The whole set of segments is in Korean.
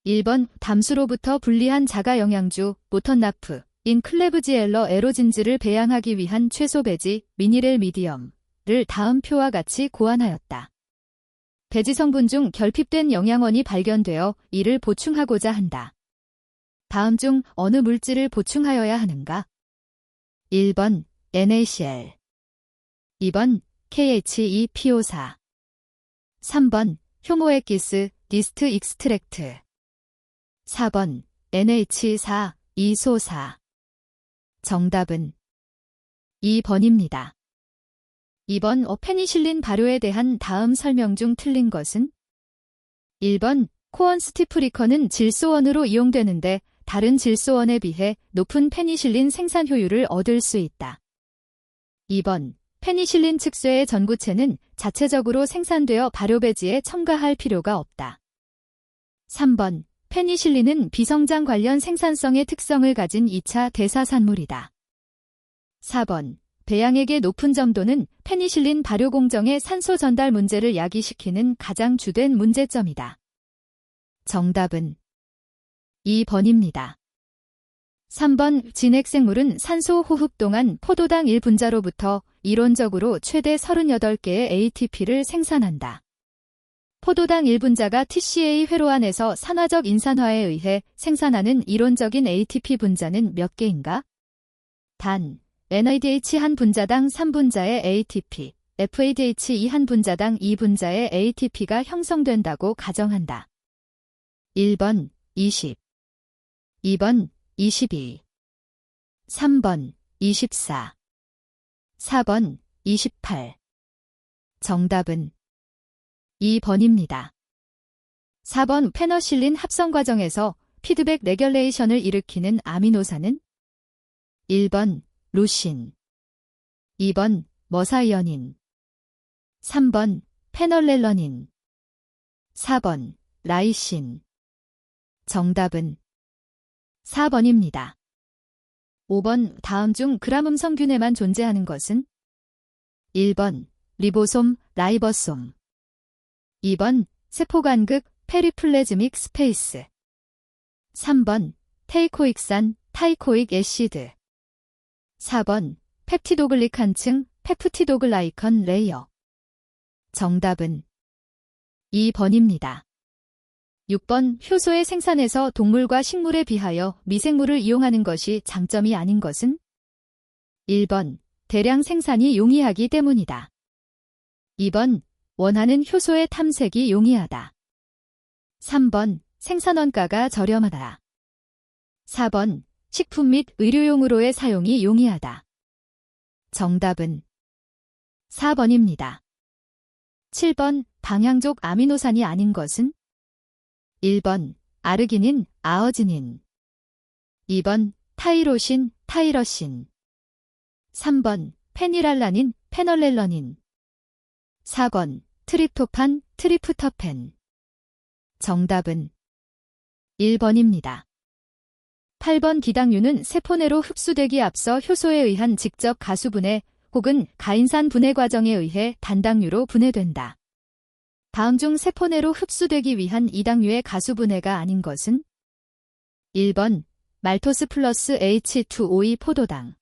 1번 담수로부터 분리한 자가 영양주, 모턴나프, 인 클레브지엘러 에로진즈를 배양하기 위한 최소 배지, 미니렐 미디엄을 다음 표와 같이 고안하였다. 배지 성분 중 결핍된 영양원이 발견되어 이를 보충하고자 한다. 다음 중 어느 물질을 보충하여야 하는가? 1번 NaCl 2번 KHEPO4 3번 효모액기스 니스트 익스트랙트 4번 NH4 이소사 정답은 2번입니다. 2번 페니실린 발효에 대한 다음 설명 중 틀린 것은? 1번 코언 스티프리커는 질소원으로 이용되는데 다른 질소원에 비해 높은 페니실린 생산 효율을 얻을 수 있다. 2번 페니실린 측쇠의 전구체는 자체적으로 생산되어 발효배지에 첨가할 필요가 없다. 3번 페니실린은 비성장 관련 생산성의 특성을 가진 2차 대사산물이다. 4번 배양액의 높은 점도는 페니실린 발효 공정의 산소 전달 문제를 야기시키는 가장 주된 문제점이다. 정답은 2번입니다. 3번 진핵생물은 산소 호흡 동안 포도당 1분자로부터 이론적으로 최대 38개의 ATP를 생산한다. 포도당 1분자가 TCA 회로 안에서 산화적 인산화에 의해 생산하는 이론적인 ATP 분자는 몇 개인가? 단, NADH 한 분자당 3분자의 ATP, FADH 2한 분자당 2분자의 ATP가 형성된다고 가정한다. 1번 20, 2번 22, 3번 24, 4번 28. 정답은 2번입니다. 4번 페너실린 합성 과정에서 피드백 레귤레이션을 일으키는 아미노산은? 1번 루신 2번 머사이어닌 3번 페널렐러닌 4번 라이신 정답은 4번입니다. 5번 다음 중 그람음성균에만 존재하는 것은? 1번 리보솜, 라이버솜 2번 세포간극, 페리플레즈믹 스페이스 3번 테이코익산, 타이코익 애시드 4번 펩티도글리칸층, 페프티도글라이컨 레이어 정답은 2번입니다. 6번 효소의 생산에서 동물과 식물에 비하여 미생물을 이용하는 것이 장점이 아닌 것은? 1번 대량 생산이 용이하기 때문이다. 2번 원하는 효소의 탐색이 용이하다. 3번 생산원가가 저렴하다. 4번 식품 및 의료용으로의 사용이 용이하다. 정답은 4번입니다. 7번 방향족 아미노산이 아닌 것은? 1번 아르기닌, 아어지닌 2번 타이로신, 타이러신 3번 페니랄라닌, 페널렐러닌 4번 트립토판, 트리프터펜 정답은 1번입니다. 8번 기당류는 세포내로 흡수되기 앞서 효소에 의한 직접 가수분해 혹은 가인산 분해 과정에 의해 단당류로 분해된다. 다음 중 세포내로 흡수되기 위한 이당류의 가수분해가 아닌 것은? 1번 말토스 플러스 H2OE 포도당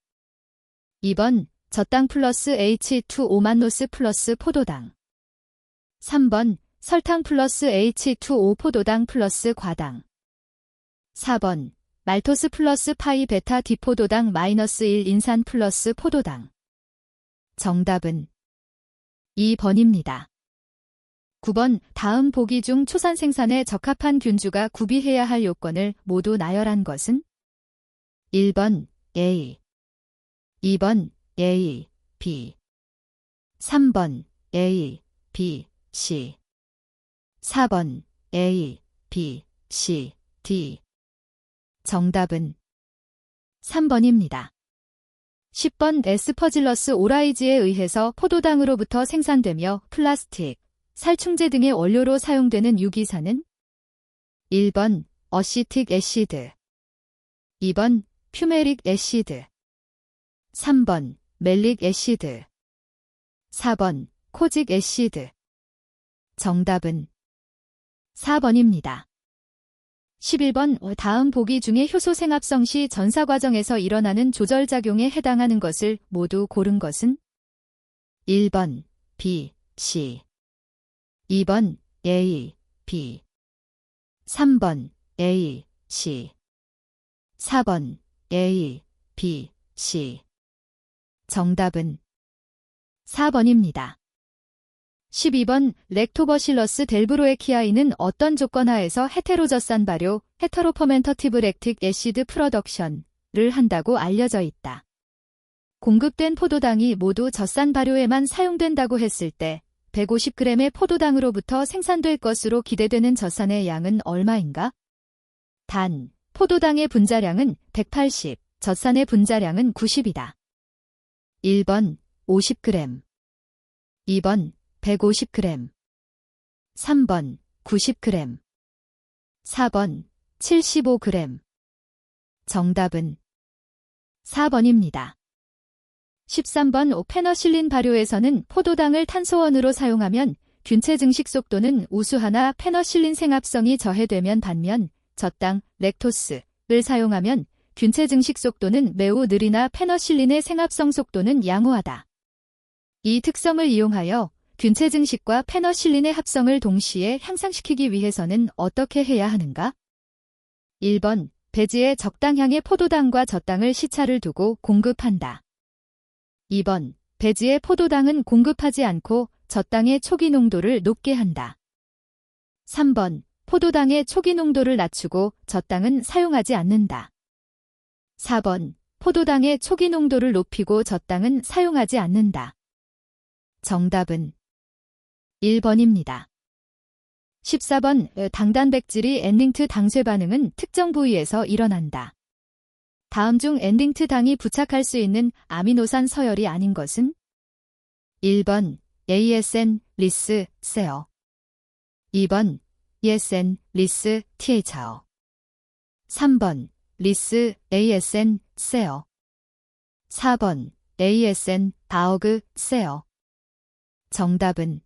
2번 젖당 플러스 H2O 만노스 플러스 포도당 3번 설탕 플러스 H2O 포도당 플러스 과당 4번 말토스 플러스 파이 베타 디포도당 마이너스 1 인산 플러스 포도당 정답은 2번입니다. 9번 다음 보기 중 초산 생산에 적합한 균주가 구비해야 할 요건을 모두 나열한 것은? 1번 A 2번 A, B 3번 A, B, C 4번 A, B, C, D 정답은 3번입니다. 10번 에스퍼질러스 오라이지에 의해서 포도당으로부터 생산되며 플라스틱, 살충제 등의 원료로 사용되는 유기산은? 1번 어시틱 애시드 2번 퓨메릭 애시드 3번 멜릭 애시드 4번 코직 애시드 정답은 4번입니다. 11번 다음 보기 중에 효소 생합성 시 전사 과정에서 일어나는 조절작용에 해당하는 것을 모두 고른 것은? 1번 B, C 2번 A, B 3번 A, C 4번 A, B, C 정답은 4번입니다. 12번 렉토버실러스 델브로에키아이는 어떤 조건 하에서 헤테로젖산 발효, 헤터로퍼멘터티브 렉틱 애시드 프로덕션을 한다고 알려져 있다. 공급된 포도당이 모두 젖산 발효에만 사용된다고 했을 때 150g의 포도당으로부터 생산될 것으로 기대되는 젖산의 양은 얼마인가? 단, 포도당의 분자량은 180, 젖산의 분자량은 90이다. 1번 50g 2번 150g 3번 90g 4번 75g 정답은 4번입니다. 13번 페너실린 발효에서는 포도당을 탄소원으로 사용하면 균체 증식 속도는 우수하나 페너실린 생합성이 저해되면 반면 젖당, 렉토스를 사용하면 균체 증식 속도는 매우 느리나 페너실린의 생합성 속도는 양호하다. 이 특성을 이용하여 균체 증식과 페너실린의 합성을 동시에 향상시키기 위해서는 어떻게 해야 하는가? 1번, 배지에 적당량의 포도당과 젖당을 시차를 두고 공급한다. 2번, 배지에 포도당은 공급하지 않고 젖당의 초기 농도를 높게 한다. 3번, 포도당의 초기 농도를 낮추고 젖당은 사용하지 않는다. 4번, 포도당의 초기 농도를 높이고 젖당은 사용하지 않는다. 정답은 1번입니다. 14번 당단백질이 엔링트 당쇄 반응은 특정 부위에서 일어난다. 다음 중 엔링트 당이 부착할 수 있는 아미노산 서열이 아닌 것은? 1번 ASN, 리스, 세어 2번 ESN, 리스, THR 3번 리스, ASN, 세어 4번 ASN, 바어그, 세어 정답은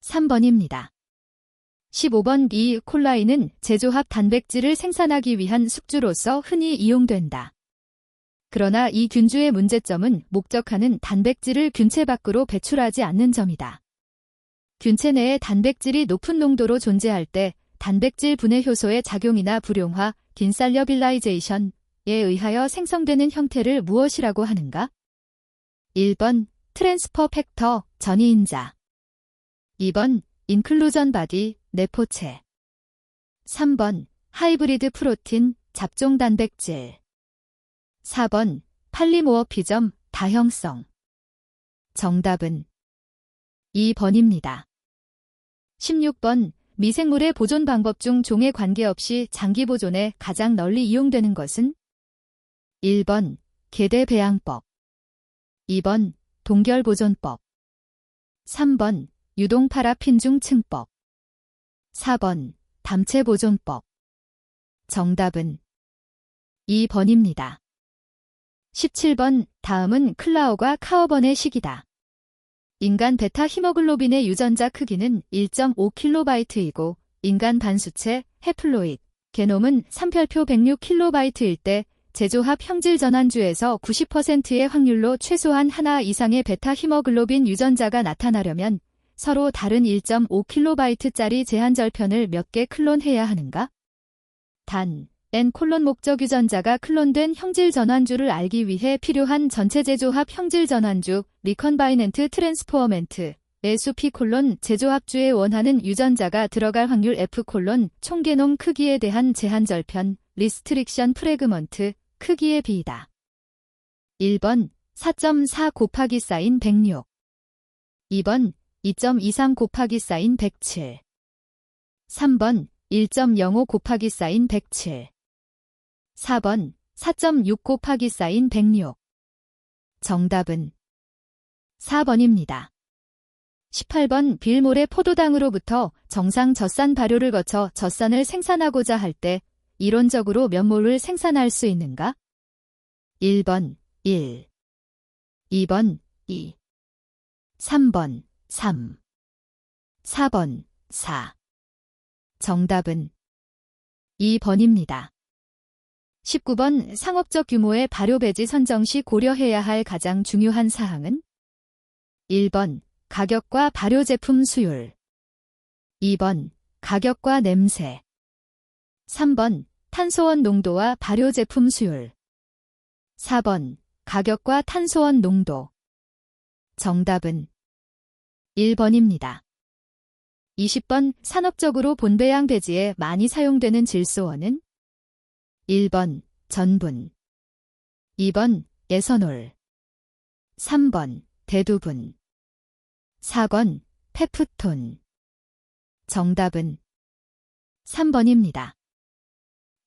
3번입니다. 15번 이 콜라인은 제조합 단백질을 생산하기 위한 숙주로서 흔히 이용된다. 그러나 이 균주의 문제점은 목적하는 단백질을 균체 밖으로 배출하지 않는 점이다. 균체 내에 단백질이 높은 농도로 존재할 때 단백질 분해 효소의 작용이나 불용화, 딘살려빌라이제이션에 의하여 생성되는 형태를 무엇이라고 하는가? 1번 트랜스퍼 팩터, 전이인자 2번 인클루전 바디, 내포체 3번 하이브리드 프로틴, 잡종 단백질 4번 팔리모어피점, 다형성 정답은 2번입니다. 16번 미생물의 보존 방법 중 종에 관계없이 장기 보존에 가장 널리 이용되는 것은? 1번 계대 배양법 2번 동결보존법 3번 유동 파라핀중 층법 4번 담체보존법 정답은 2번입니다. 17번 다음은 클라우가 카어번의 식이다. 인간 베타 히모글로빈의 유전자 크기는 1.5kB이고 인간 반수체 해플로이드 게놈은 3별표 106kB일 때 제조합 형질 전환주에서 90%의 확률로 최소한 하나 이상의 베타 히모글로빈 유전자가 나타나려면 서로 다른 1.5kB짜리 제한절편을 몇 개 클론해야 하는가? 단, N 콜론 목적 유전자가 클론된 형질 전환주를 알기 위해 필요한 전체 제조합 형질 전환주, 리컨바이넌트 트랜스포어멘트의 수 P 콜론 제조합주에 원하는 유전자가 들어갈 확률 F 콜론 총 게놈 크기에 대한 제한절편, 리스트릭션 프래그먼트, 크기의 비이다. 1번 4.4 곱하기 사인 106 2번 2.23 곱하기 사인 107 3번 1.05 곱하기 사인 107 4번 4.6 곱하기 사인 106 정답은 4번입니다. 18번 빌몰의 포도당으로부터 정상 젖산 발효를 거쳐 젖산을 생산하고자 할 때 이론적으로 몇 몰을 생산할 수 있는가? 1번 1 2번 2 3번 3 4번 4 정답은 2번입니다. 19번 상업적 규모의 발효 배지 선정 시 고려해야 할 가장 중요한 사항은 1번 가격과 발효 제품 수율 2번 가격과 냄새 3번 탄소원 농도와 발효 제품 수율 4번 가격과 탄소원 농도 정답은 1번입니다. 20번 산업적으로 본배양 배지에 많이 사용되는 질소원은 1번 전분 2번 에서놀 3번 대두분 4번 페프톤 정답은 3번입니다.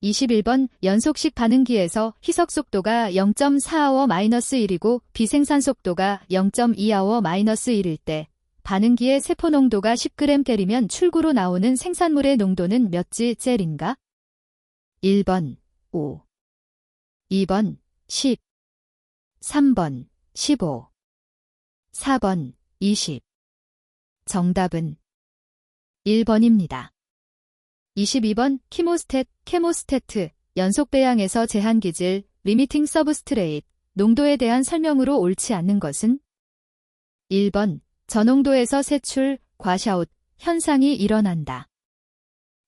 21번 연속식 반응기에서 희석 속도가 0.4h-1이고 비생산 속도가 0.2h-1일 때 반응기의 세포 농도가 10g이면 출구로 나오는 생산물의 농도는 몇 g셀인가? 1번 5 2번 10 3번 15 4번 20 정답은 1번입니다. 22번 케모스태트 연속 배양에서 제한 기질 리미팅 서브스트레이트 농도에 대한 설명으로 옳지 않는 것은 1번 저농도에서 세출 과샤웃 현상이 일어난다.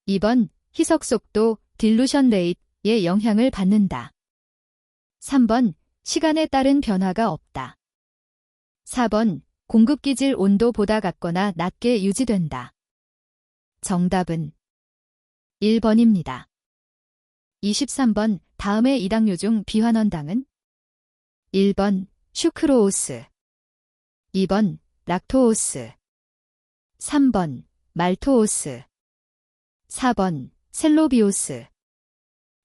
2번 희석 속도 딜루션 레이트의 영향을 받는다. 3번 시간에 따른 변화가 없다. 4번 공급 기질 온도보다 같거나 낮게 유지된다. 정답은 1번입니다. 23번 다음의 이당류 중 비환원당은 1번 슈크로오스 2번 락토오스 3번 말토오스 4번 셀로비오스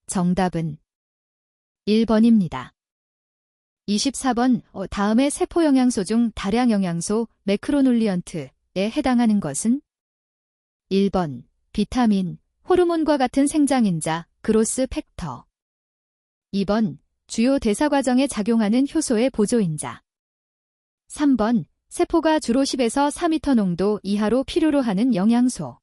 정답은 1번입니다. 24번 다음의 세포 영양소 중 다량 영양소 매크로눌리언트에 해당하는 것은 1번 비타민, 호르몬과 같은 생장인자, 그로스 팩터 2번 주요 대사 과정에 작용하는 효소의 보조인자 3번 세포가 주로 10에서 4m 농도 이하로 필요로 하는 영양소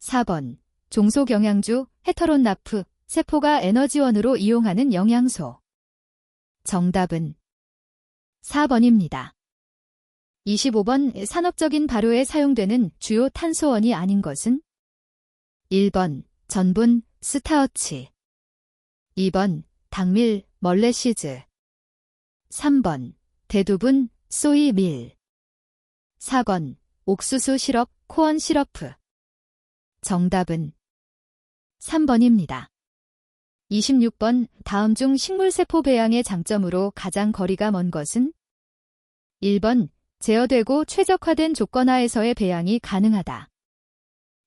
4번 종속영양주, 헤터론나프, 세포가 에너지원으로 이용하는 영양소 정답은 4번입니다. 25번 산업적인 발효에 사용되는 주요 탄소원이 아닌 것은 1번 전분, 스타어치 2번 당밀, 멀레시즈 3번 대두분, 소이밀 4번 옥수수 시럽, 코언 시러프 정답은 3번입니다. 26번 다음 중 식물세포 배양의 장점으로 가장 거리가 먼 것은 1번 제어되고 최적화된 조건 하에서의 배양이 가능하다.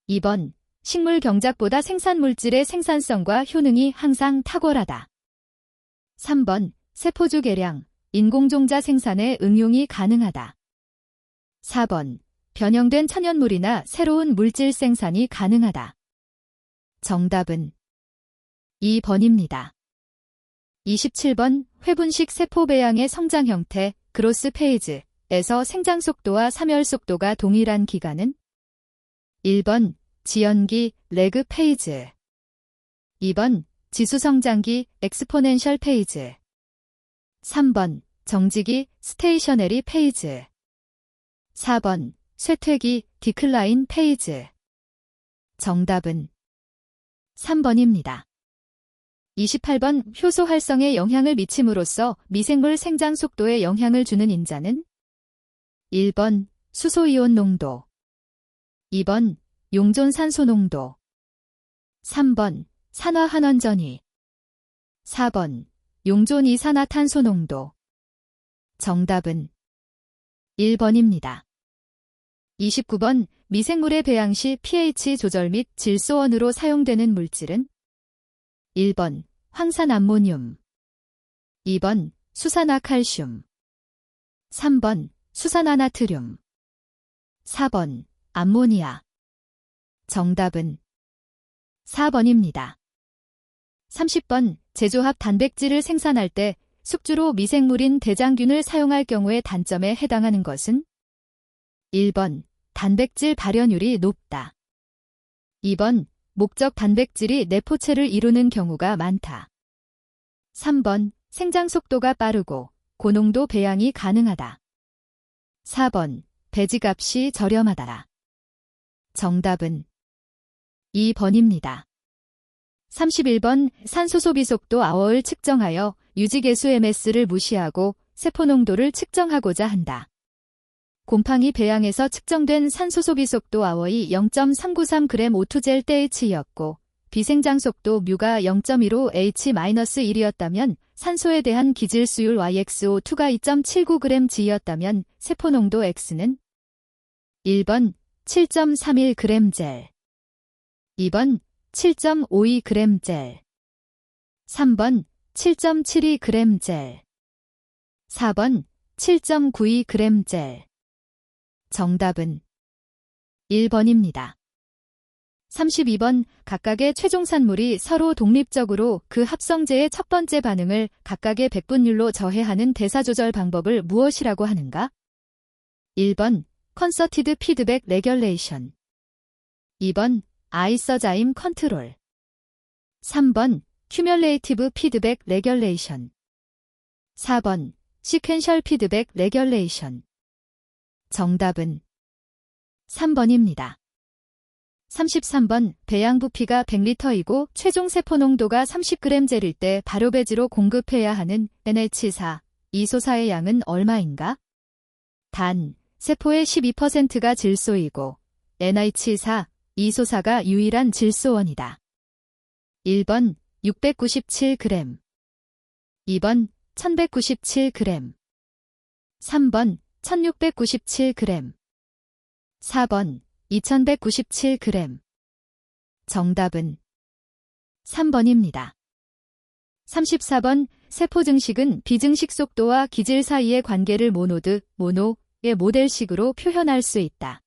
2번 식물 경작보다 생산물질의 생산성과 효능이 항상 탁월하다. 3번 세포주 개량, 인공종자 생산에 응용이 가능하다. 4번 변형된 천연물이나 새로운 물질 생산이 가능하다. 정답은 2번입니다. 27번 회분식 세포 배양의 성장 형태 그로스 페이즈에서 생장 속도와 사멸 속도가 동일한 기간은 1번 지연기 레그 페이즈 2번 지수성장기 엑스포넨셜 페이즈 3번 정지기 스테이셔너리 페이즈 4번 쇠퇴기 디클라인 페이즈 정답은 3번입니다. 28번 효소 활성에 영향을 미침으로써 미생물 생장 속도에 영향을 주는 인자는 1번 수소이온 농도 2번 용존산소 농도 3번 산화환원전이 4번 용존이산화탄소 농도 정답은 1번입니다. 29번 미생물의 배양 시 pH 조절 및 질소원으로 사용되는 물질은 1번 황산암모늄 2번 수산화칼슘 3번 수산화나트륨 4번 암모니아 정답은 4번입니다. 30번 제조합 단백질을 생산할 때 숙주로 미생물인 대장균을 사용할 경우의 단점에 해당하는 것은 1번 단백질 발현율이 높다. 2번 목적 단백질이 내포체를 이루는 경우가 많다. 3번, 생장 속도가 빠르고 고농도 배양이 가능하다. 4번, 배지값이 저렴하다. 정답은 2번입니다. 31번, 산소 소비 속도 아워를 측정하여 유지계수 MS를 무시하고 세포 농도를 측정하고자 한다. 곰팡이 배양에서 측정된 산소 소비 속도 아워이 0.393g O2젤 때H였고 비생장 속도 뮤가 0.15H-1이었다면 산소에 대한 기질수율 YxO2가 2.79g G였다면 세포 농도 X는 1번 7.31g 젤, 2번 7.52g 젤, 3번 7.72g 젤, 4번 7.92g 젤. 정답은 1번입니다. 32번, 각각의 최종 산물이 서로 독립적으로 그 합성제의 첫 번째 반응을 각각의 백분율로 저해하는 대사조절 방법을 무엇이라고 하는가? 1번, 컨서티드 피드백 레귤레이션, 2번, 아이서자임 컨트롤, 3번, 큐뮬레이티브 피드백 레귤레이션, 4번, 시퀀셜 피드백 레귤레이션. 정답은 3번입니다. 33번, 배양 부피가 100리터이고 최종 세포 농도가 30g 젤일 때 발효배지로 공급해야 하는 NH4, 이소사의 양은 얼마인가? 단, 세포의 12%가 질소이고 NH4, 이소사가 유일한 질소원이다. 1번 697g, 2번 1197g, 3번 1697g, 4번 2197g. 정답은 3번입니다. 34번, 세포 증식은 비증식 속도와 기질 사이의 관계를 모노의 모델식으로 표현할 수 있다.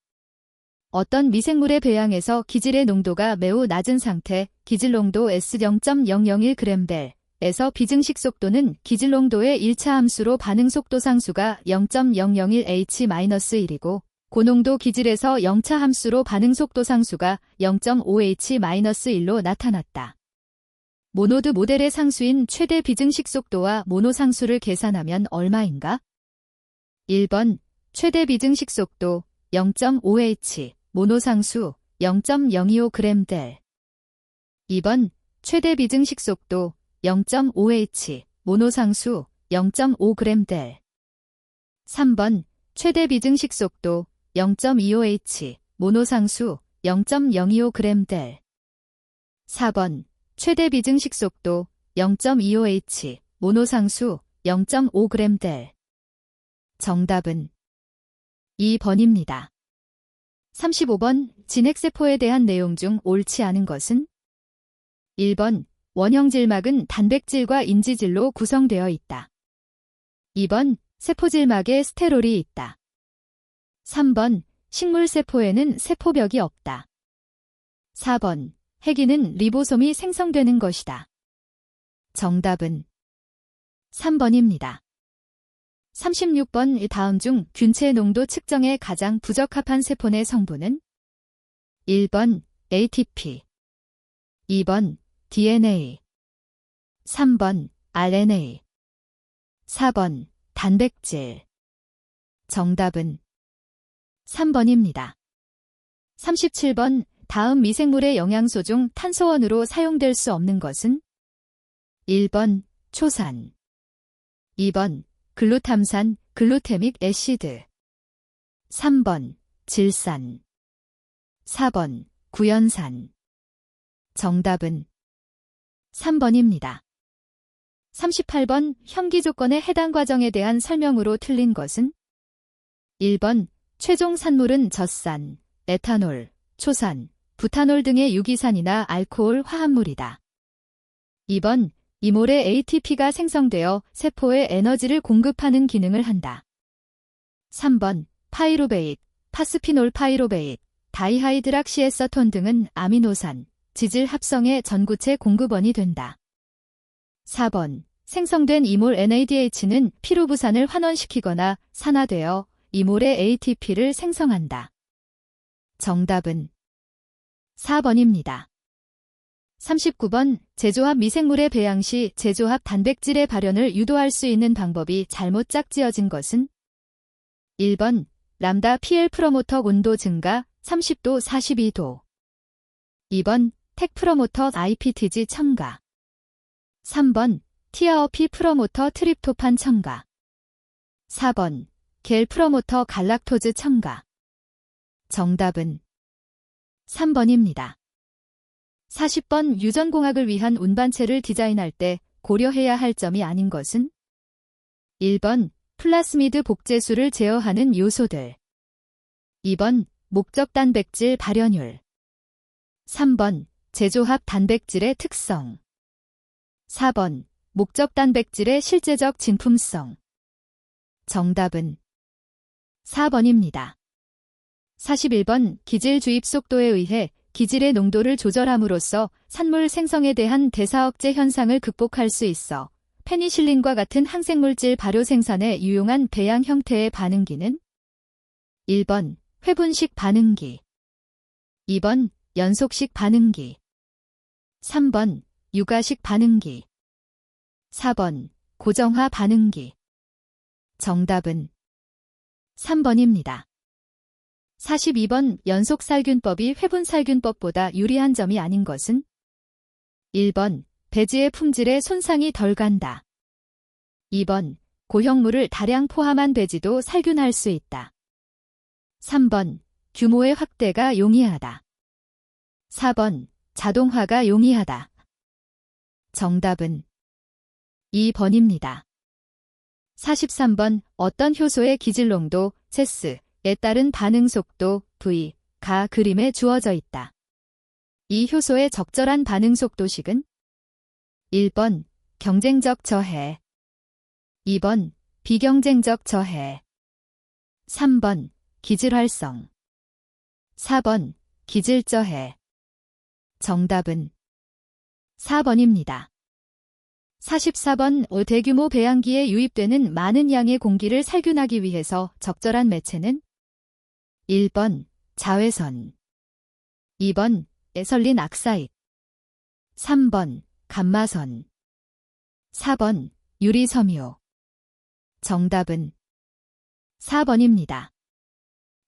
어떤 미생물의 배양에서 기질의 농도가 매우 낮은 상태, 기질 농도 S0.001g벨에서 비증식 속도는 기질 농도의 1차 함수로 반응 속도 상수가 0.001h-1이고 고농도 기질에서 0차 함수로 반응 속도 상수가 0.5h-1로 나타났다. 모노드 모델의 상수인 최대 비증식 속도와 모노 상수를 계산하면 얼마인가? 1번 최대 비증식 속도 0.5h, 모노 상수 0.025g 델. 2번 최대 비증식 속도 0.5h, 모노 상수 0.5g 델. 3번 최대 비증식 속도 0.25h, 모노 상수 0.025g 델. 4번 최대 비증식 속도 0.25h, 모노 상수 0.5g 델. 정답은 2번입니다. 35번, 진핵세포에 대한 내용 중 옳지 않은 것은? 1번, 원형질막은 단백질과 인지질로 구성되어 있다. 2번, 세포질막에 스테롤이 있다. 3번, 식물세포에는 세포벽이 없다. 4번, 핵이는 리보솜이 생성되는 것이다. 정답은 3번입니다. 36번, 다음 중 균체 농도 측정에 가장 부적합한 세포 내 성분은? 1번, ATP, 2번, DNA, 3번, RNA, 4번, 단백질. 정답은 3번입니다. 37번, 다음 미생물의 영양소 중 탄소원으로 사용될 수 없는 것은? 1번, 초산, 2번, 글루탐산, 글루테믹 애시드, 3번, 질산, 4번, 구연산. 정답은 3번입니다. 38번, 현기 조건의 해당 과정에 대한 설명으로 틀린 것은? 1번, 최종 산물은 젖산, 에탄올, 초산, 부타놀 등의 유기산이나 알코올 화합물이다. 2번, 이몰의 ATP가 생성되어 세포에 에너지를 공급하는 기능을 한다. 3번, 파이루베이트, 파스피놀 파이루베이트, 다이하이드락시에서톤 등은 아미노산, 지질 합성의 전구체 공급원이 된다. 4번, 생성된 이몰 NADH는 피루부산을 환원시키거나 산화되어 이몰의 ATP를 생성한다. 정답은 4번입니다. 39번 제조합 미생물의 배양 시 제조합 단백질의 발현을 유도할 수 있는 방법이 잘못 짝지어진 것은? 1번 람다 PL 프로모터 온도 증가 30도 42도 2번 텍 프로모터 IPTG 첨가 3번 TRP 프로모터 트립토판 첨가 4번 겔 프로모터 갈락토즈 첨가 정답은 3번입니다. 40번 유전공학을 위한 운반체를 디자인할 때 고려해야 할 점이 아닌 것은? 1번 플라스미드 복제수를 제어하는 요소들 2번 목적 단백질 발현율 3번 제조합 단백질의 특성 4번 목적 단백질의 실제적 진품성 정답은 4번입니다. 41번 기질 주입 속도에 의해 기질의 농도를 조절함으로써 산물 생성에 대한 대사억제 현상을 극복할 수 있어 페니실린과 같은 항생물질 발효 생산에 유용한 배양 형태의 반응기는? 1번 회분식 반응기 2번 연속식 반응기 3번 유가식 반응기 4번 고정화 반응기 정답은 3번입니다. 42번 연속살균법이 회분살균법보다 유리한 점이 아닌 것은? 1번 배지의 품질에 손상이 덜 간다. 2번 고형물을 다량 포함한 배지도 살균할 수 있다. 3번 규모의 확대가 용이하다. 4번 자동화가 용이하다. 정답은 2번입니다. 43번 어떤 효소의 기질농도, 제스에 따른 반응속도, V가 그림에 주어져 있다. 이 효소의 적절한 반응속도식은? 1번 경쟁적 저해 2번 비경쟁적 저해 3번 기질활성 4번 기질저해 정답은 4번입니다. 44번 대규모 배양기에 유입되는 많은 양의 공기를 살균하기 위해서 적절한 매체는? 1번 자외선 2번 에설린 악사익 3번 감마선 4번 유리섬유 정답은 4번입니다.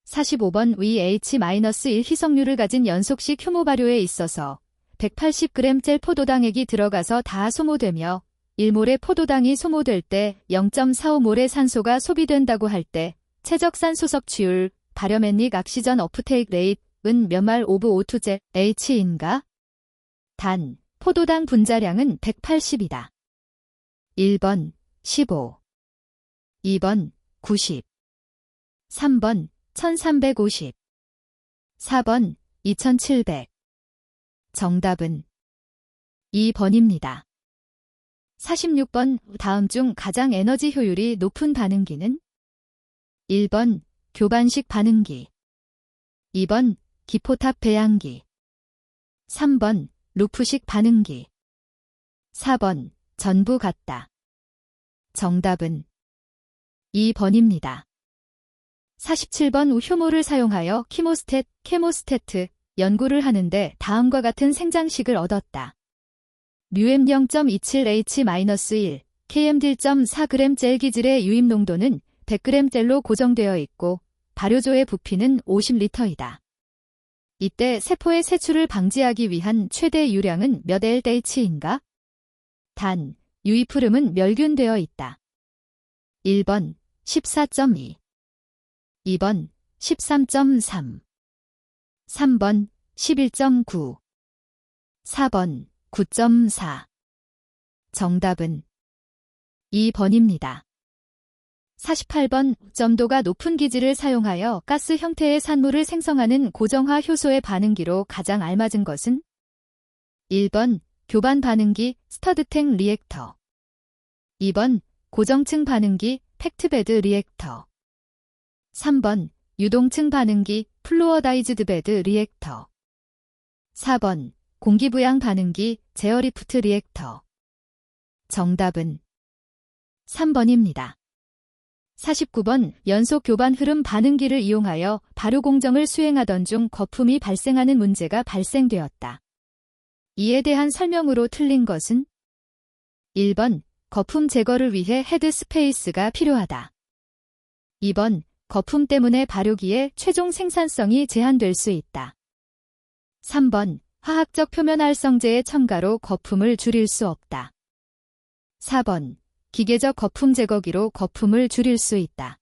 45번 VH-1 희석률을 가진 연속식 효모 발효에 있어서 180g 젤 포도당액이 들어가서 다 소모되며 1몰의 포도당이 소모될 때 0.45몰의 산소가 소비된다고 할 때 최적 산소 섭취율 발효맨닉 악시전 어프테이크 레이트은 몇 말 오브 O2 젤 H인가? 단, 포도당 분자량은 180이다. 1번 15 2번 90 3번 1350 4번 2700 정답은 2번입니다. 46번 다음 중 가장 에너지 효율이 높은 반응기는? 1번 교반식 반응기 2번 기포탑 배양기 3번 루프식 반응기 4번 전부 같다. 정답은 2번입니다. 47번 효모를 사용하여 케모스테트 연구를 하는데 다음과 같은 생장식을 얻었다. μm 0.27H-1, KM1.4g 젤 기질의 유입 농도는 100g 젤로 고정되어 있고 발효조의 부피는 50리터이다. 이때 세포의 세출을 방지하기 위한 최대 유량은 몇 LH인가? 단, 유입 흐름은 멸균되어 있다. 1번 14.2 2번 13.3 3번 11.9 4번 9.4 정답은 2번입니다. 48번 점도가 높은 기질을 사용하여 가스 형태의 산물을 생성하는 고정화 효소의 반응기로 가장 알맞은 것은? 1번 교반 반응기 스터드탱 리액터 2번 고정층 반응기 팩트베드 리액터 3번 유동층 반응기 플루어다이즈드 베드 리액터 4번 공기부양 반응기 제어리프트 리액터 정답은 3번입니다. 49번 연속 교반 흐름 반응기를 이용하여 발효 공정을 수행하던 중 거품이 발생하는 문제가 발생되었다. 이에 대한 설명으로 틀린 것은 1번 거품 제거를 위해 헤드 스페이스가 필요하다. 2번 거품 때문에 발효기의 최종 생산성이 제한될 수 있다. 3번 화학적 표면 활성제의 첨가로 거품을 줄일 수 없다. 4번 기계적 거품 제거기로 거품을 줄일 수 있다.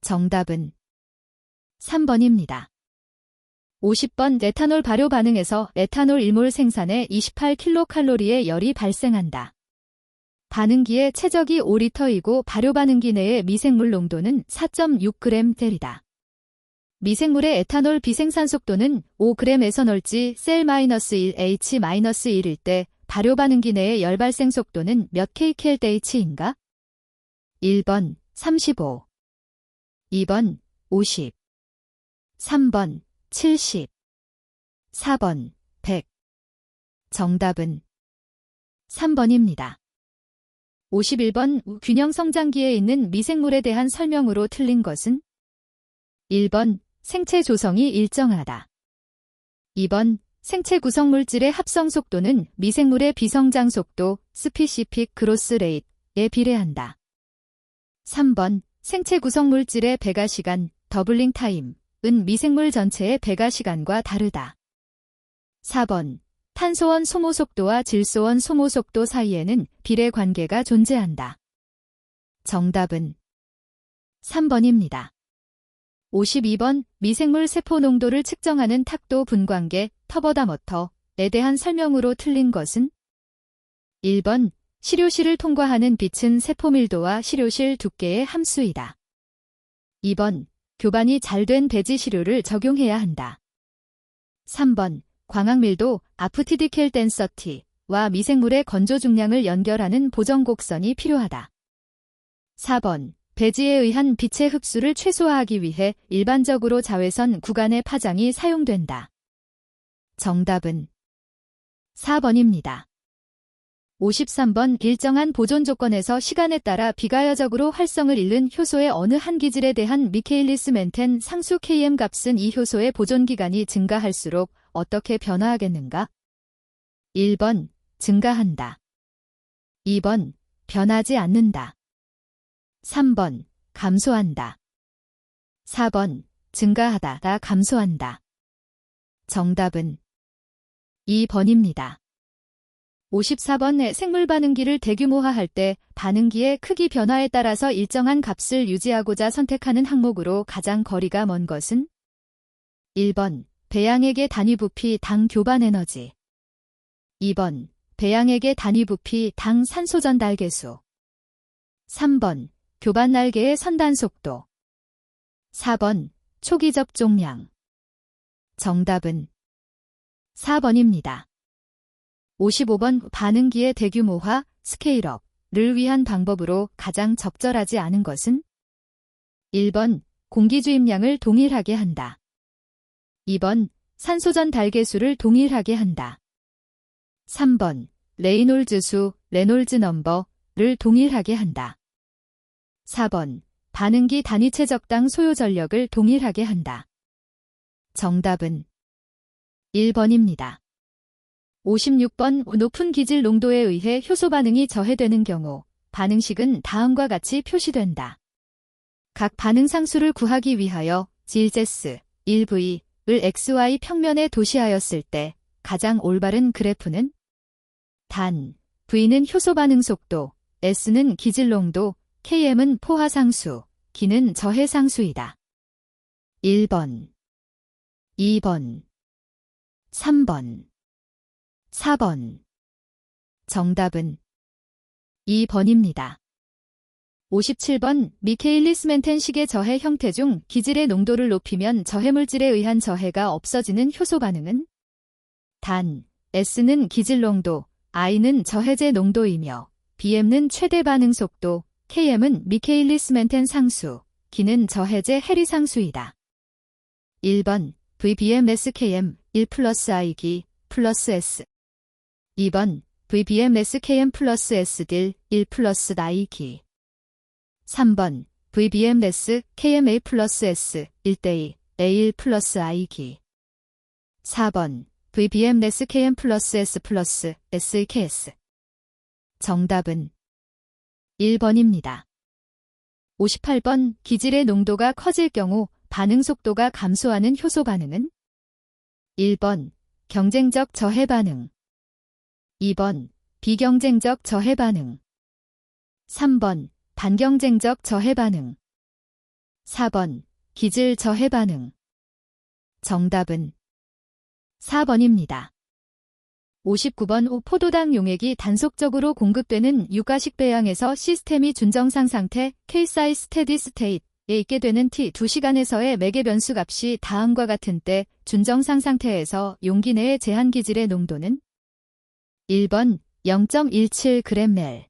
정답은 3번입니다. 50번 에탄올 발효 반응에서 에탄올 1몰 생산에 28kcal의 열이 발생한다. 반응기의 최적이 5L이고 발효 반응기 내의 미생물 농도는 4.6g이다. 미생물의 에탄올 비생산 속도는 5g에서 널지 셀-1H-1일 때 발효 반응기 내의 열 발생 속도는 몇 kcal/h인가? 1번 35, 2번 50, 3번 70, 4번 100. 정답은 3번입니다. 51번 균형 성장기에 있는 미생물에 대한 설명으로 틀린 것은 1번 생체 조성이 일정하다. 2번 생체 구성 물질의 합성 속도는 미생물의 비성장 속도 스피시픽 그로스 레이트에 비례한다. 3번 생체 구성 물질의 배가 시간 더블링 타임은 미생물 전체의 배가 시간과 다르다. 4번 탄소원 소모 속도와 질소원 소모 속도 사이에는 비례 관계가 존재한다. 정답은 3번입니다. 52번 미생물 세포 농도를 측정하는 탁도 분광계 터보다머터에 대한 설명으로 틀린 것은 1번 시료실을 통과하는 빛은 세포 밀도와 시료실 두께의 함수이다. 2번 교반이 잘 된 배지 시료를 적용해야 한다. 3번 광학밀도 아프티디켈 덴서티와 미생물의 건조 중량을 연결하는 보정곡선이 필요하다. 4번 배지에 의한 빛의 흡수를 최소화하기 위해 일반적으로 자외선 구간의 파장이 사용된다. 정답은 4번입니다. 53번 일정한 보존 조건에서 시간에 따라 비가역적으로 활성을 잃는 효소의 어느 한 기질에 대한 미케일리스 멘텐 상수 Km 값은 이 효소의 보존 기간이 증가할수록 어떻게 변화하겠는가? 1번 증가한다. 2번 변하지 않는다. 3번 감소한다. 4번 증가하다가 감소한다. 정답은 2번입니다. 54번의 생물 반응기를 대규모화할 때 반응기의 크기 변화에 따라서 일정한 값을 유지하고자 선택하는 항목으로 가장 거리가 먼 것은 1번 배양액의 단위 부피 당 교반 에너지 2번 배양액의 단위 부피 당 산소 전달 계수 3번 교반 날개의 선단 속도 4번 초기 접종량 정답은 4번입니다. 55번 반응기의 대규모화, 스케일업을 위한 방법으로 가장 적절하지 않은 것은 1번 공기 주입량을 동일하게 한다. 2번 산소 전달 계수를 동일하게 한다. 3번 레이놀즈 수, 레놀즈 넘버를 동일하게 한다. 4번 반응기 단위체 적당 소요 전력을 동일하게 한다. 정답은 1번입니다. 56번 높은 기질 농도에 의해 효소 반응이 저해되는 경우 반응식은 다음과 같이 표시된다. 각 반응 상수를 구하기 위하여 질제스 1V을 XY 평면에 도시하였을 때 가장 올바른 그래프는 단 V는 효소 반응 속도, S는 기질 농도, Km은 포화 상수, G는 저해 상수이다. 1번, 2번, 3번, 4번. 정답은 2번입니다. 57번 미케일리스 멘텐식의 저해 형태 중 기질의 농도를 높이면 저해물질에 의한 저해가 없어지는 효소 반응은 단, S는 기질 농도, I는 저해제 농도이며 BM는 최대 반응 속도, KM은 미케일리스 멘텐 상수, G는 저해제 해리 상수이다. 1번 VBMSKM 1 플러스 IG 플러스 S 2번 VBMSKM 플러스 S딜 1 플러스 나이기 3번 VBMSKMA 플러스 S 1대2 A1 플러스 I기 4번 VBM 레스 KM 플러스 S 플러스 SEKS. 정답은 1번입니다. 58번 기질의 농도가 커질 경우 반응 속도가 감소하는 효소 반응은 1번 경쟁적 저해 반응, 2번 비경쟁적 저해 반응, 3번 반경쟁적 저해 반응, 4번 기질 저해 반응. 정답은 4번입니다. 59번 포도당 용액이 단속적으로 공급되는 유가식 배양에서 시스템이 준정상 상태 KSI 스테디 스테이트에 있게 되는 T2시간에서의 매개 변수 값이 다음과 같은 때 준정상 상태에서 용기 내의 제한 기질의 농도는 1번 0.17g/ml,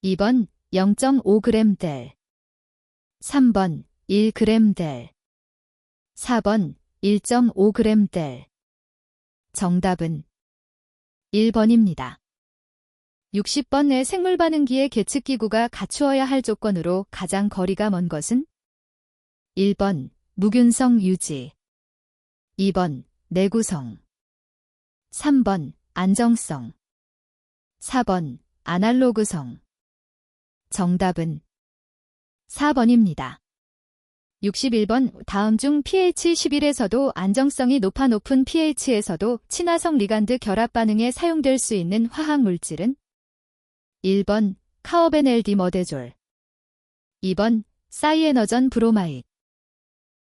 2번 0.5g/ml, 3번 1g/ml, 4번 1.5g/ml. 정답은 1번입니다. 60번의 생물 반응기의 계측기구가 갖추어야 할 조건으로 가장 거리가 먼 것은 1번 무균성 유지, 2번 내구성, 3번 안정성, 4번 아날로그성. 정답은 4번입니다. 61번 다음 중 pH 11에서도 안정성이 높은 pH에서도 친화성 리간드 결합 반응에 사용될 수 있는 화학 물질은 1번 카어벤LD 머데졸, 2번 사이에너전 브로마이드,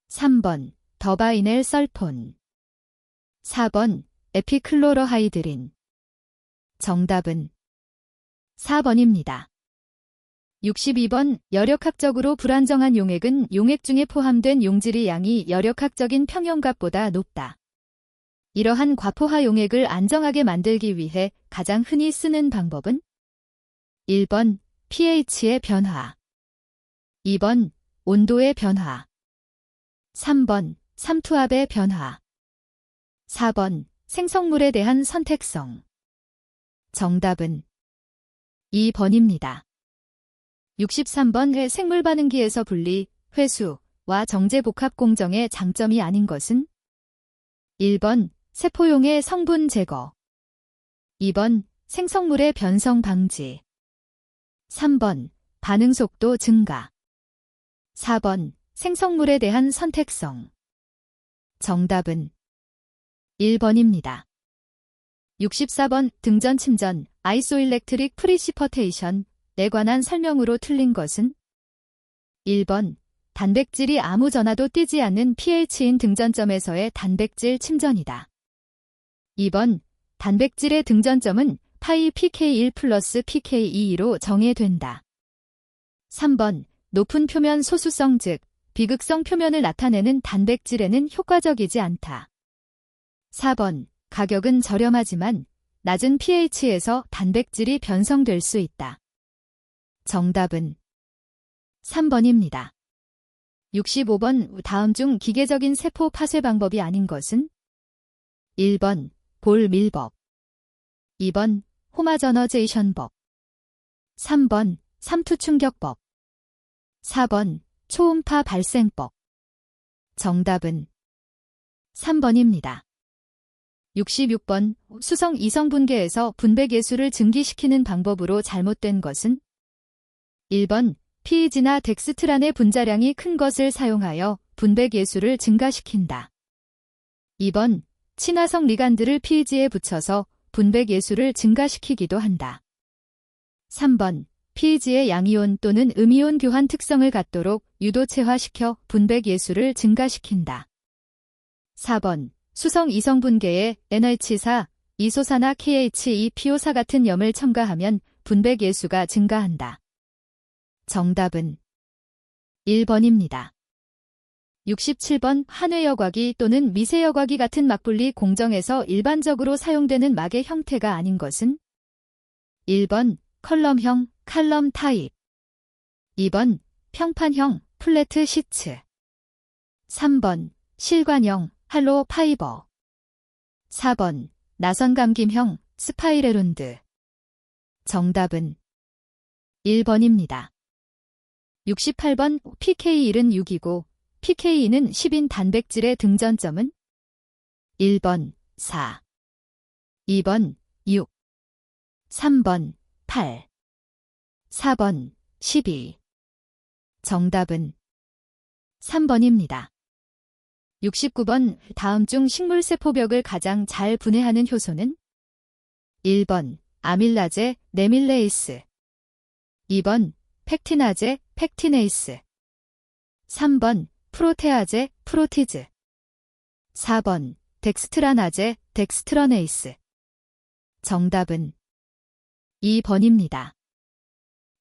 3번 더바이넬 설폰, 4번 에피클로로하이드린. 정답은 4번입니다. 62번 열역학적으로 불안정한 용액은 용액 중에 포함된 용질의 양이 열역학적인 평형값보다 높다. 이러한 과포화 용액을 안정하게 만들기 위해 가장 흔히 쓰는 방법은 1번 pH의 변화, 2번 온도의 변화, 3번 삼투압의 변화, 4번 생성물에 대한 선택성. 정답은 2번입니다. 63번 생물 반응기에서 분리, 회수와 정제 복합 공정의 장점이 아닌 것은 1번 세포용의 성분 제거, 2번 생성물의 변성 방지, 3번 반응 속도 증가, 4번 생성물에 대한 선택성. 정답은 1번입니다. 64번 등전 침전, 아이소일렉트릭 프리시퍼테이션 에 관한 설명으로 틀린 것은 1번 단백질이 아무 전하도 띄지 않는 pH인 등전점에서의 단백질 침전이다. 2번 단백질의 등전점은 파이 pK1 플러스 pK2로 정해된다. 3번 높은 표면 소수성 즉 비극성 표면을 나타내는 단백질에는 효과적이지 않다. 4번 가격은 저렴하지만 낮은 pH에서 단백질이 변성될 수 있다. 정답은 3번입니다. 65번 다음 중 기계적인 세포 파쇄 방법이 아닌 것은 1번 볼 밀법, 2번 호마저너제이션법, 3번 삼투 충격법, 4번 초음파 발생법. 정답은 3번입니다. 66번 수성 이성 분계에서 분배 계수를 증기시키는 방법으로 잘못된 것은 1번 피이지나 덱스트란의 분자량이 큰 것을 사용하여 분배 계수를 증가시킨다. 2번 친화성 리간드를 피이지에 붙여서 분배 계수를 증가시키기도 한다. 3번 피이지의 양이온 또는 음이온 교환 특성을 갖도록 유도체화시켜 분배 계수를 증가시킨다. 4번 수성 이성 분계에 NH4, 이소사나 KH2PO4 같은 염을 첨가하면 분배 계수가 증가한다. 정답은 1번입니다. 67번 한회여과기 또는 미세여과기 같은 막분리 공정에서 일반적으로 사용되는 막의 형태가 아닌 것은 1번 컬럼형 칼럼 타입, 2번 평판형 플래트 시츠, 3번 실관형 할로 파이버, 4번 나선감김형 스파이레론드. 정답은 1번입니다. 68번 pK1은 6이고 pK2는 10인 단백질의 등전점은 1번 4, 2번 6, 3번 8, 4번 12. 정답은 3번입니다. 69번 다음 중 식물세포벽을 가장 잘 분해하는 효소는 1번 아밀라제 네밀레이스, 2번 펙티나제 펙티네이스, 3번 프로테아제 프로티즈, 4번 덱스트라나제 덱스트러네이스. 정답은 2번입니다.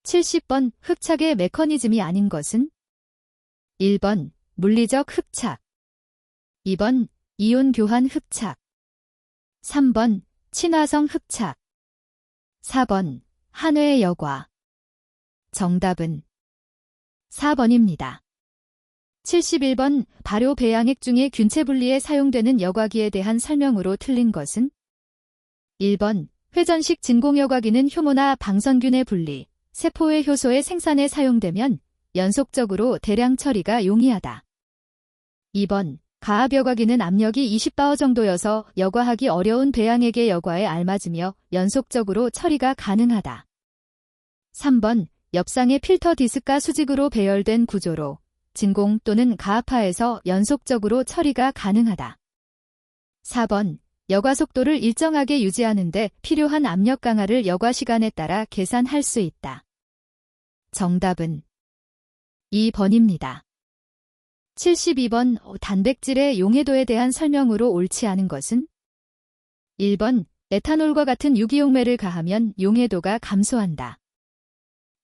70번 흡착의 메커니즘이 아닌 것은 1번 물리적 흡착, 2번 이온 교환 흡착, 3번 친화성 흡착, 4번 한회의 여과. 정답은 4번입니다. 71번 발효 배양액 중에 균체 분리에 사용되는 여과기에 대한 설명으로 틀린 것은 1번 회전식 진공여과기는 효모나 방선균의 분리, 세포의 효소의 생산에 사용되면 연속적으로 대량 처리가 용이하다. 2번 가압여과기는 압력이 20바어 정도여서 여과하기 어려운 배양액의 여과에 알맞으며 연속적으로 처리가 가능하다. 3번 옆상의 필터 디스크가 수직으로 배열된 구조로 진공 또는 가압하에서 연속적으로 처리가 가능하다. 4번 여과 속도를 일정하게 유지하는 데 필요한 압력 강화를 여과 시간에 따라 계산할 수 있다. 정답은 2번입니다. 72번 단백질의 용해도에 대한 설명으로 옳지 않은 것은 1번 에탄올과 같은 유기용매를 가하면 용해도가 감소한다.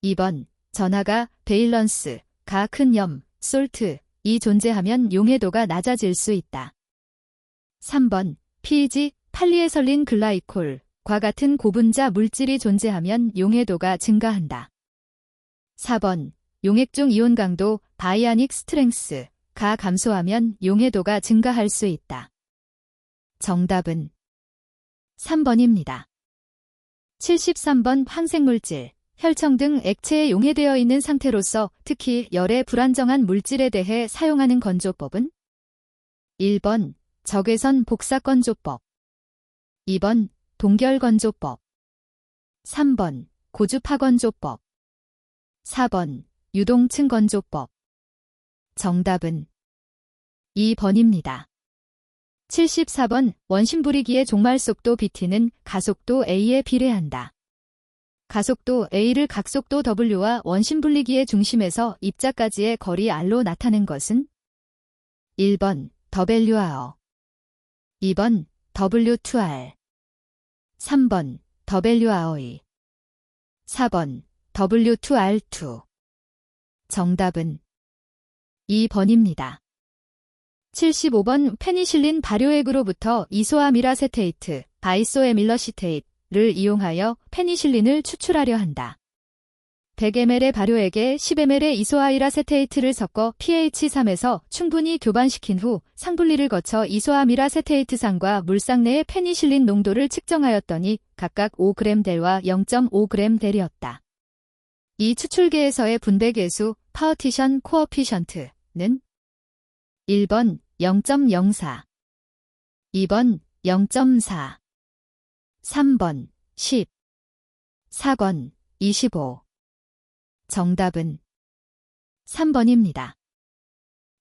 2번 전하가 베일런스, 가 큰 염, 솔트, 이 존재하면 용해도가 낮아질 수 있다. 3번 PEG, 팔리에설린 글라이콜과 같은 고분자 물질이 존재하면 용해도가 증가한다. 4번 용액 중 이온 강도, 바이아닉 스트렝스가 감소하면 용해도가 증가할 수 있다. 정답은 3번입니다. 73번 항생물질, 혈청 등 액체에 용해되어 있는 상태로서 특히 열에 불안정한 물질에 대해 사용하는 건조법은 1번 적외선 복사건조법, 2번 동결건조법, 3번 고주파건조법, 4번 유동층 건조법. 정답은 2번입니다. 74번 원심부리기의 종말속도 BT는 가속도 A에 비례한다. 가속도 A를 각속도 W와 원심분리기의 중심에서 입자까지의 거리 R로 나타낸 것은 1번 WR, 2번 W2R, 3번 WRE, 4번 W2R2. 정답은 2번입니다. 75번 페니실린 발효액으로부터 이소아미라세테이트, 바이소에밀러시테이트를 이용하여 페니실린을 추출하려 한다. 100ml의 발효액에 10ml의 이소아미라세테이트를 섞어 pH 3에서 충분히 교반시킨 후 상분리를 거쳐 이소아미라세테이트상과 물상 내의 페니실린 농도를 측정하였더니 각각 5g델과 0.5g델이었다. 이 추출계에서의 분배계수 파어티션 코어피션트는 1번 0.04, 2번 0.4, 3번 10, 4번 25. 정답은 3번입니다.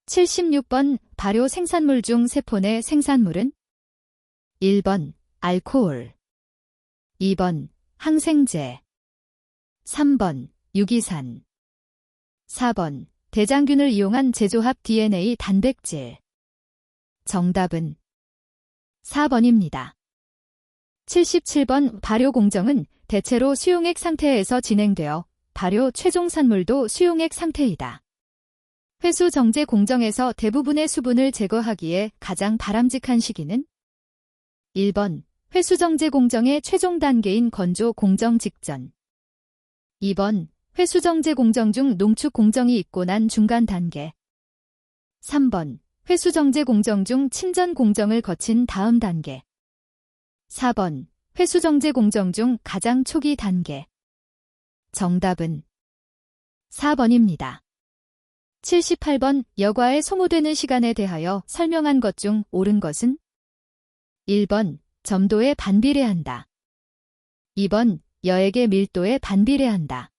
76번 발효 생산물 중 세포 내 생산물은 1번 알코올, 2번 항생제, 3번 유기산, 4번 대장균을 이용한 제조합 DNA 단백질. 정답은 4번입니다. 77번 발효 공정은 대체로 수용액 상태에서 진행되어 발효 최종 산물도 수용액 상태이다. 회수 정제 공정에서 대부분의 수분을 제거하기에 가장 바람직한 시기는 1번 회수 정제 공정의 최종 단계인 건조 공정 직전, 2번 회수 정제 공정 중 농축 공정이 있고 난 중간 단계, 3번 회수 정제 공정 중 침전 공정을 거친 다음 단계, 4번 회수 정제 공정 중 가장 초기 단계. 정답은 4번입니다. 78번 여과에 소모되는 시간에 대하여 설명한 것 중 옳은 것은 1번 점도에 반비례한다. 2번 여액의 밀도에 반비례한다.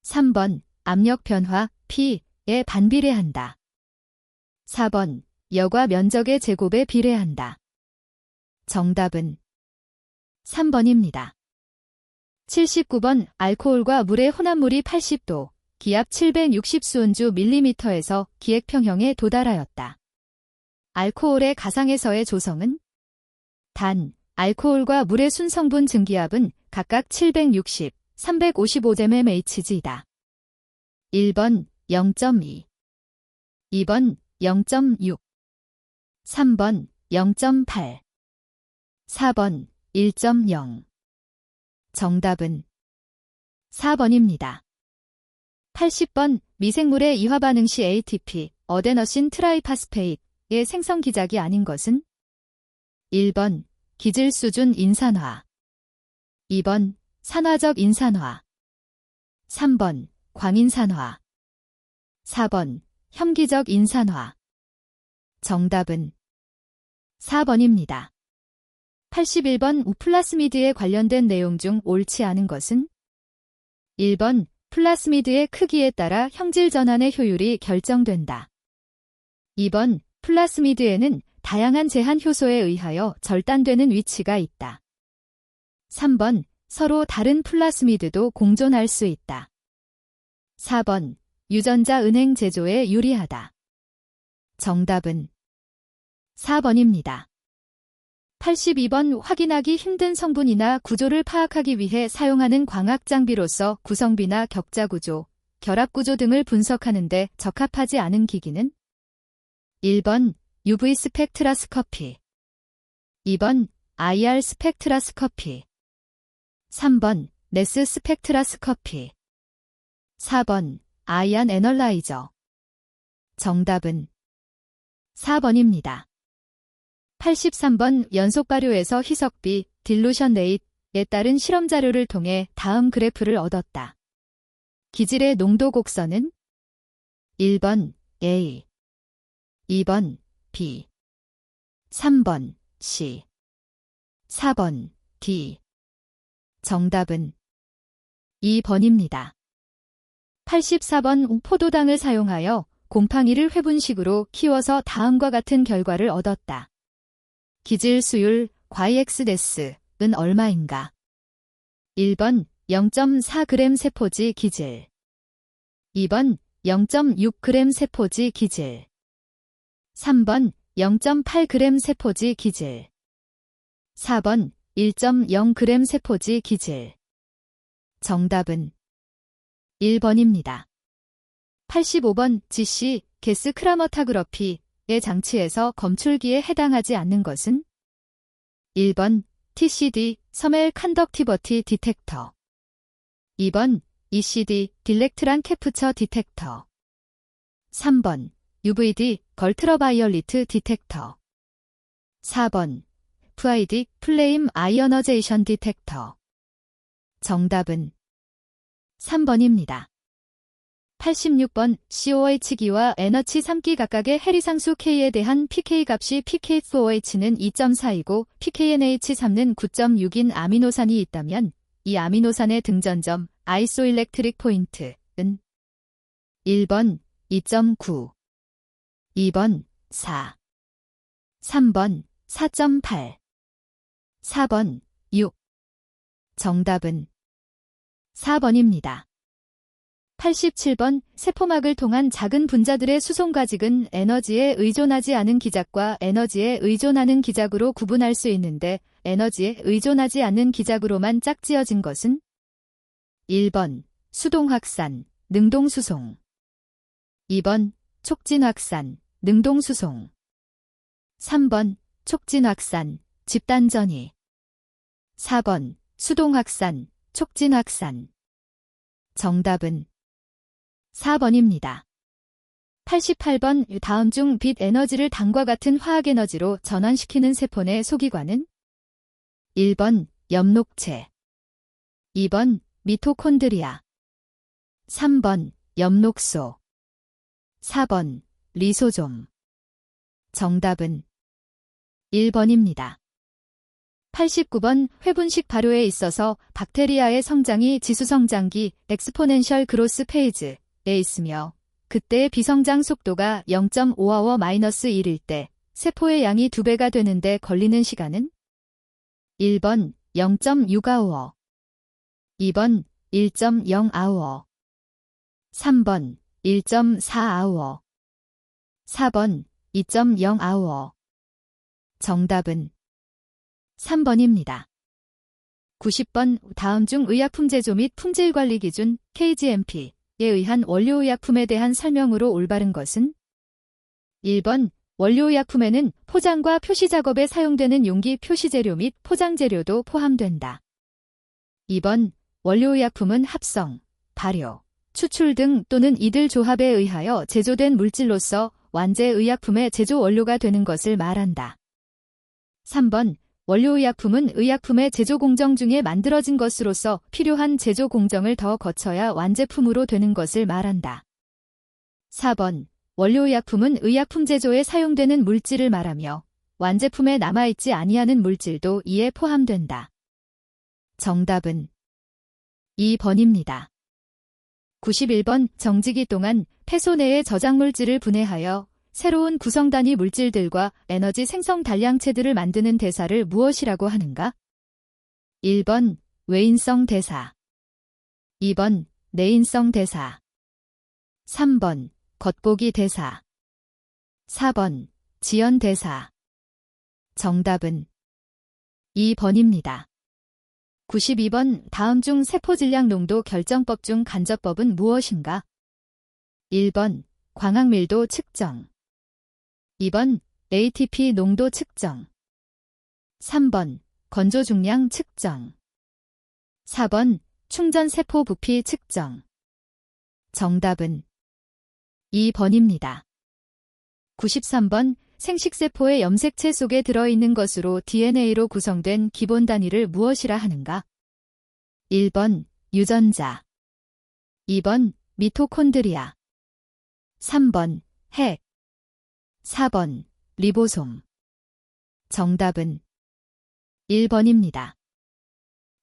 3번 압력 변화 P에 반비례한다. 4번 여과 면적의 제곱에 비례한다. 정답은 3번입니다. 79번 알코올과 물의 혼합물이 80도, 기압 760 수은주 밀리미터에서 기액평형에 도달하였다. 알코올의 가상에서의 조성은? 단, 알코올과 물의 순성분 증기압은 각각 760, 355mmHg이다. 1번 0.2, 2번 0.6, 3번 0.8, 4번 1.0. 정답은 4번입니다. 80번 미생물의 이화 반응 시 ATP, 어데너신 트라이파스페이트의 생성 기작이 아닌 것은? 1번 기질 수준 인산화, 2번 산화적 인산화, 3번 광인산화, 4번 혐기적 인산화. 정답은 4번입니다. 81번 플라스미드에 관련된 내용 중 옳지 않은 것은? 1번 플라스미드의 크기에 따라 형질 전환의 효율이 결정된다. 2번 플라스미드에는 다양한 제한 효소에 의하여 절단되는 위치가 있다. 3번 서로 다른 플라스미드도 공존할 수 있다. 4번 유전자 은행 제조에 유리하다. 정답은 4번입니다. 82번 확인하기 힘든 성분이나 구조를 파악하기 위해 사용하는 광학 장비로서 구성비나 격자 구조, 결합 구조 등을 분석하는 데 적합하지 않은 기기는? 1번 UV 스펙트라스코피, 2번 IR 스펙트라스코피, 3번 네스 스펙트라스코피, 4번 아이언 애널라이저. 정답은 4번입니다. 83번 연속 발효에서 희석비, 딜루션 레이트에 따른 실험 자료를 통해 다음 그래프를 얻었다. 기질의 농도 곡선은? 1번 A, 2번 B, 3번 C, 4번 D. 정답은 2번입니다. 84번 포도당을 사용하여 곰팡이를 회분식으로 키워서 다음과 같은 결과를 얻었다. 기질 수율 YXDS는 얼마인가? 1번 0.4g 세포지 기질, 2번 0.6g 세포지 기질, 3번 0.8g 세포지 기질, 4번 1.0g 세포지 기질. 정답은 1번입니다. 85번 GC 게스 크라머타그러피의 장치에서 검출기에 해당하지 않는 것은? 1번 TCD 서멜 컨덕티버티 디텍터, 2번 ECD 딜렉트란 캡처 디텍터, 3번 UVD 걸트러바이올리트 디텍터, 4번 FID 플레임 아이어너제이션 디텍터. 정답은 3번입니다. 86번 COH기와 NH 3기 각각의 해리상수 K에 대한 pK 값이 pK4OH는 2.4이고 pKNH3는 9.6인 아미노산이 있다면 이 아미노산의 등전점 아이소일렉트릭 포인트는 1번 2.9, 2번 4, 3번 4.8, 4번 6. 정답은 4번입니다. 87번 세포막을 통한 작은 분자들의 수송가직은 에너지에 의존하지 않은 기작과 에너지에 의존하는 기작으로 구분할 수 있는데 에너지에 의존하지 않는 기작으로만 짝지어진 것은? 1번 수동확산, 능동수송, 2번 촉진확산, 능동수송, 3번 촉진확산, 집단전이, 4번 수동확산, 촉진확산. 정답은 4번입니다. 88번 다음 중 빛 에너지를 당과 같은 화학 에너지로 전환시키는 세포 내 소기관은? 1번 엽록체, 2번 미토콘드리아, 3번 엽록소, 4번 리소좀. 정답은 1번입니다. 89번 회분식 발효에 있어서 박테리아의 성장이 지수성장기 엑스포넨셜 그로스 페이즈에 있으며 그때의 비성장 속도가 0.5h-1일 때 세포의 양이 2배가 되는데 걸리는 시간은 1번 0.6h, 2번 1.0h, 3번 1.4h, 4번 2.0h. 정답은 3번입니다. 90번 다음 중 의약품 제조 및 품질관리 기준 KGMP에 의한 원료의약품에 대한 설명으로 올바른 것은 1번 원료의약품에는 포장과 표시 작업에 사용되는 용기 표시재료 및 포장재료도 포함된다. 2번 원료의약품은 합성, 발효, 추출 등 또는 이들 조합에 의하여 제조된 물질로서 완제의약품의 제조 원료가 되는 것을 말한다. 3번 원료의약품은 의약품의 제조 공정 중에 만들어진 것으로서 필요한 제조 공정을 더 거쳐야 완제품으로 되는 것을 말한다. 4번 원료의약품은 의약품 제조에 사용되는 물질을 말하며 완제품에 남아있지 아니하는 물질도 이에 포함된다. 정답은 2번입니다. 91번 정지기 동안 폐소 내의 저장물질을 분해하여 새로운 구성단위 물질들과 에너지 생성 단량체들을 만드는 대사를 무엇이라고 하는가? 1번 외인성 대사, 2번 내인성 대사, 3번 겉보기 대사, 4번 지연 대사. 정답은 2번입니다. 92번 다음 중 세포 질량 농도 결정법 중 간접법은 무엇인가? 1번 광학밀도 측정, 2번 ATP 농도 측정, 3번 건조 중량 측정, 4번 충전세포 부피 측정. 정답은 2번입니다. 93번 생식세포의 염색체 속에 들어있는 것으로 DNA로 구성된 기본 단위를 무엇이라 하는가? 1번 유전자, 2번 미토콘드리아, 3번 핵, 4번 리보솜. 정답은 1번입니다.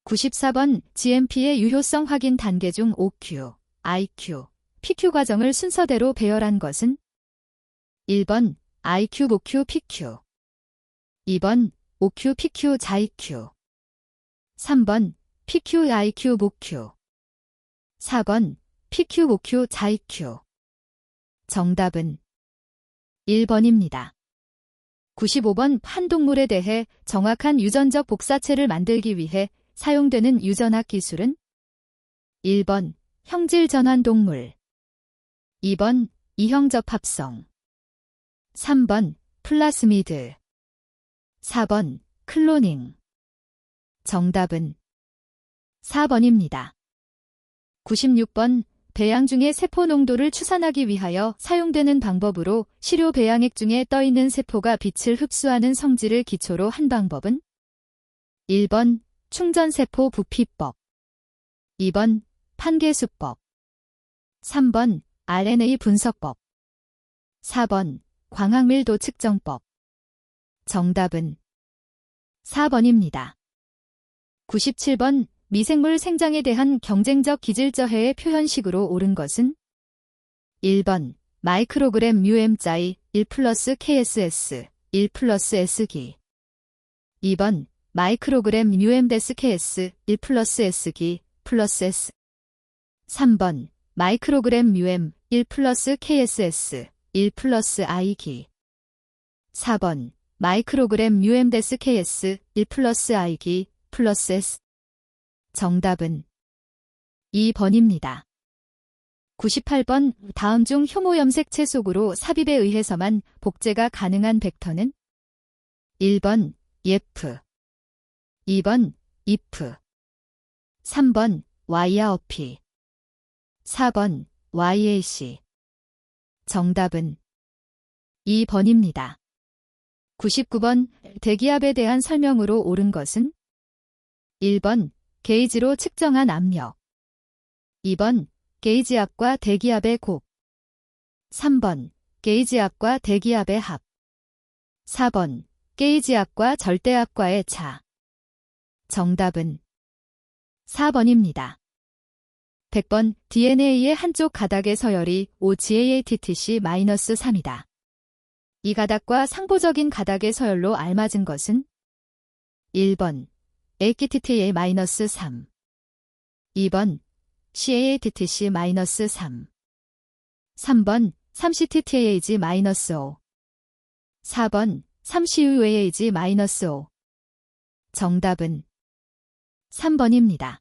94번 GMP의 유효성 확인 단계 중 OQ, IQ, PQ 과정을 순서대로 배열한 것은 1번 IQ, 모Q, PQ, 2번 OQ, PQ, 자IQ, 3번 PQ, IQ, 모Q, 4번 PQ, 모Q, 자IQ. 정답은 1번입니다. 95번 한 동물에 대해 정확한 유전적 복사체를 만들기 위해 사용되는 유전학 기술은 1번 형질 전환 동물, 2번 이형접합성, 3번 플라스미드, 4번 클로닝. 정답은 4번입니다. 96번 배양 중의 세포 농도를 추산하기 위하여 사용되는 방법으로 시료 배양액 중에 떠있는 세포가 빛을 흡수하는 성질을 기초로 한 방법은 1번 충전세포 부피법, 2번 판계수법, 3번 RNA 분석법, 4번 광학밀도 측정법. 정답은 4번입니다. 97번 미생물 생장에 대한 경쟁적 기질저해의 표현식으로 옳은 것은 1번 마이크로그램 μm짜리 1 플러스 KSS 1 플러스 S기, 2번 마이크로그램 μm-ks 1 플러스 S기 플러스 S, 3번 마이크로그램 μm 1 플러스 KSS 1 플러스 I기, 4번 마이크로그램 μm-ks 1 플러스 I기 플러스 S. 정답은 2번입니다. 98번 다음 중 효모 염색체 속으로 삽입에 의해서만 복제가 가능한 벡터는 1번 YF, 2번 IF, 3번 YRP, 4번 YAC. 정답은 2번입니다. 99번 대기압에 대한 설명으로 옳은 것은 1번 게이지로 측정한 압력, 2번 게이지압과 대기압의 곱, 3번 게이지압과 대기압의 합, 4번 게이지압과 절대압과의 차. 정답은 4번입니다. 100번 DNA의 한쪽 가닥의 서열이 OGAATTC-3이다. 이 가닥과 상보적인 가닥의 서열로 알맞은 것은 1번 ATTTA-3, 2번 CAATTC-3, 3번 3CTTAG-5, 4번 3CUAAG-5. 정답은 3번입니다.